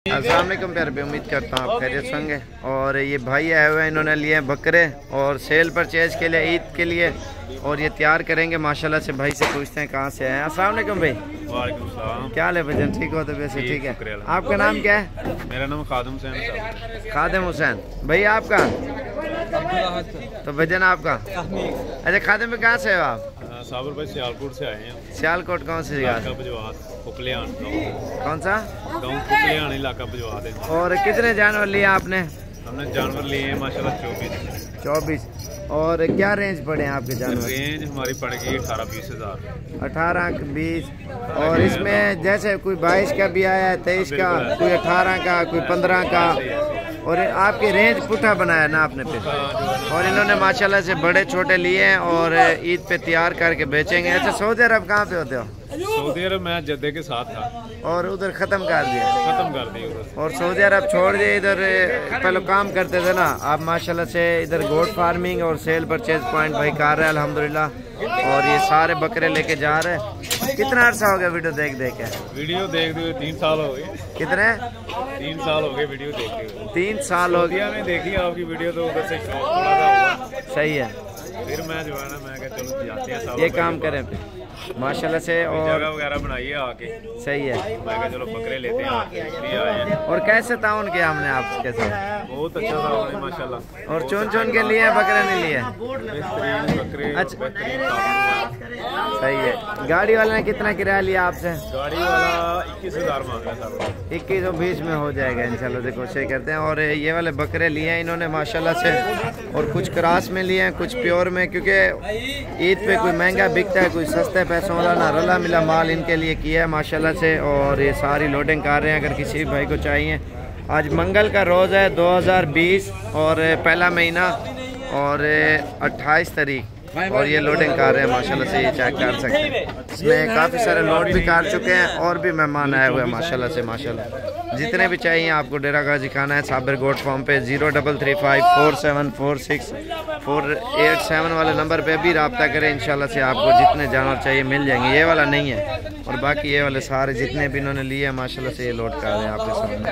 अस्सलाम वालेकुम प्यारे पे, उम्मीद करता हूँ आप खैरियत होंगे। और ये भाई आए हुए हैं, इन्होंने लिए हैं बकरे और सेल परचेज के लिए, ईद के लिए, और ये तैयार करेंगे माशाल्लाह से। भाई से पूछते हैं कहाँ से आए हैं। अस्सलाम वालेकुम भाई। वालेकुम सलाम। क्या हाल है भजन, ठीक हो? तो वैसे ठीक है। आपका नाम क्या है? मेरा नाम खादिम हुसैन है। खादिम हुसैन। भैया आपका? तो भजन आपका? अच्छा, खादिम में कहाँ से हो आप? साबर भाई सियालकोट से आए हैं। सियालकोट कौन सी जगह? कौन सा गाँव पुकलियान इलाका बजवात है। और कितने जानवर लिए आपने? हमने जानवर लिए हैं माशाल्लाह 24। और क्या रेंज पड़े हैं आपके जानवर? रेंज हमारी पड़ गई 18-20 हज़ार। 18-20। और इसमें जैसे कोई 22 का भी आया है, 23 का, कोई 18 का, कोई 15 का। और आपकी रेंज पुठा बनाया ना आपने पे। और इन्होंने माशाल्लाह से बड़े छोटे लिए हैं और ईद पे तैयार करके बेचेंगे। अच्छा, सऊदी अरब कहाँ पे होते हो? सऊदी अरब मैं जद्दे के साथ था और उधर ख़त्म कर दिया? ख़त्म कर दी उधर। और सऊदी अरब छोड़ दिए, इधर पहले काम करते थे ना आप माशाल्लाह से। इधर गोट फार्मिंग और सेल परचेज पॉइंट भाई कर रहे हैं अल्हम्दुलिल्लाह। और ये सारे बकरे लेके जा रहे हैं। कितना अर्सा हो गया वीडियो देख के? वीडियो देखते हुए 3 साल हो गए। कितने? 3 साल हो गए वीडियो देखते हुए। 3 साल हो गए में देखी आपकी वीडियो, तो उधर से शौक थोड़ा सा हुआ। सही है। फिर मैं जो है ना, मैं कहा चलो जाते हैं ये काम करें माशाल्लाह से। और जगह वगैरह बनाइए आके। सही है। मैं कहा चलो बकरे लेते हैं आके, इसलिए आए हैं। और कैसे ताउन किया हमने आपके साथ? बहुत अच्छा था उन्हें माशाल्लाह। और चुन के लिए बकरे नहीं लिए? बेहतरीन बकरे। अच्छा। बेहतरीन काबू। सही है। गाड़ी वाले ने कितना किराया लिया आपसे? गाड़ी वाला 21,000 मांगा था। 21 और 20 में हो जाएगा इंशाल्लाह से, कोशिश करते हैं। और ये वाले बकरे लिए हैं इन्होंने माशाल्लाह से। और कुछ क्रॉस में लिए हैं, कुछ प्योर में, क्योंकि ईद पे कोई महंगा बिकता है, कोई सस्ते पैसों वाला ना, रला मिला माल इनके लिए किया है माशाल्लाह से। और ये सारी लोडिंग कर रहे हैं। अगर किसी भाई को चाहिए, आज मंगल का रोज़ है 2020 और पहला महीना और 28 तारीख। और ये लोडिंग कर रहे हैं माशाल्लाह से, ये चेक कर सकते हैं। इसमें काफ़ी सारे लोड भी कर चुके हैं और भी मेहमान आए हुए हैं माशाल्लाह से। माशाल्लाह जितने भी चाहिए आपको डेरा गाजी खाना है साबिर गोट फार्म पे 0335 4746 487 वाले नंबर पे भी रब्ता करें। इंशाल्लाह से आपको जितने जानवर चाहिए मिल जाएंगे। ये वाला नहीं है, और बाकी ये वाले सारे जितने भी इन्होंने लिए हैं माशाल्लाह से, ये लोड कर रहे हैं आपके सामने।